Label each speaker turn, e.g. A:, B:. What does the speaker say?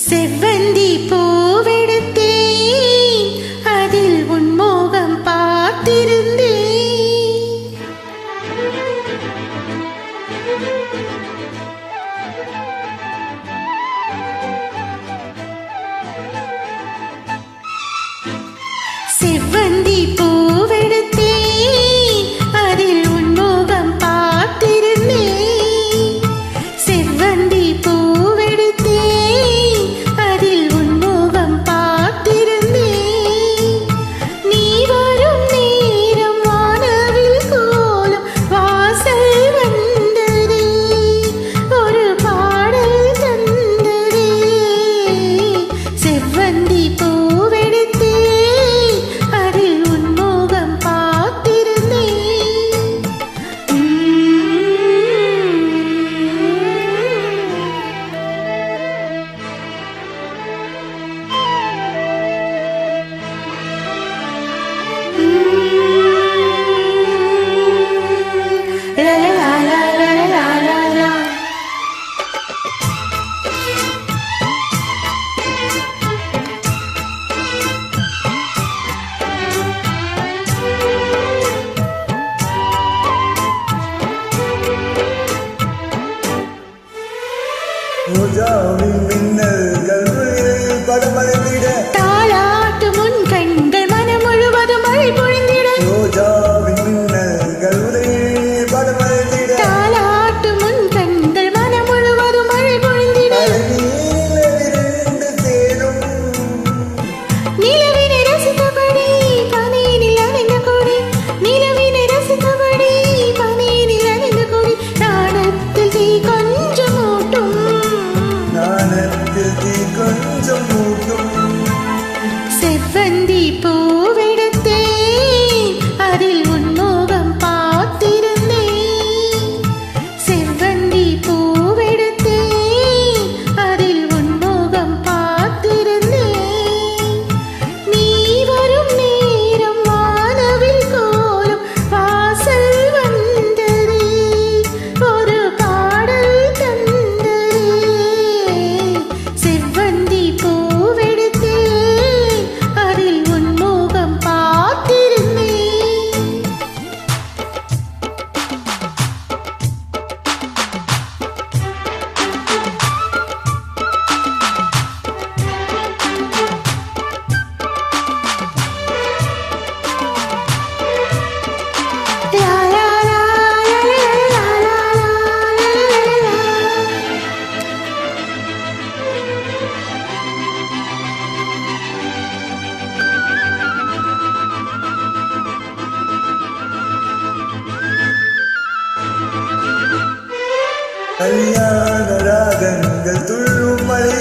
A: செவ்வந்தி பூவெடுத்தேன், அதில் உன் மோகம் பார்த்திருந்தேன். செவ்வந்தி பூவெடுத்தேன், அதில் உன் மோகம் பார்த்திருந்தேன். செவ்வந்தி பூவெடுத்தேன், அதில் உன் மோகம் பார்த்திருந்தேன். நீ வரும் நேரம் வானவில் கோலம் வாசல் வந்ததே, ஒரு பாடல் தந்ததே. செவ்வந்தி பூவெடுத்தேன், அதில் உன் மோகம் பார்த்திருந்தேன். லா லா லா லா லா லா.
B: ரோஜாவின் மின்னல்கள் உயிரில் படமடைந்திட,
A: தாலாட்டும் உன் கண்கள் மனம் முழுவதும் மழை பொழிந்திட.
B: ரோஜாவின் மின்னல்கள் உயிரில் படமடைந்திட,
A: தாலாட்டும் உன் கண்கள் மனம் முழுவதும் மழை பொழிந்திட.
B: நிலவிரண்டு சேரும்
A: நிலவினை ரசித்தபடி பனியினில் அணைந்த கொடி, நிலவினை ரசித்தபடி பனியினில் அணைந்த கொடி. நாணத்தில் தீ கொஞ்சம் மூட்டும்,
B: நாணத்தில் தீ கொஞ்சம் மூட்டும்.
A: செவ்வந்தி பூவெடுத்தேன், அதில் உன் மோகம் பார்த்திருந்தேன். செவ்வந்தி பூவெடுத்தேன், அதில் உன் மோகம் பார்த்திருந்தேன். நீ வரும் நேரம் வானவில் கோலம் வாசல் வந்ததே, ஒரு பாடல் தந்ததே. செவ்வந்தி பூவெடுத்தேன், அதில் உன் மோகம் பார்த்திருந்தேன். லா லா லா லா லா லா லா லா.
B: கல்யாண ராகங்கள் துள்ளும் மழை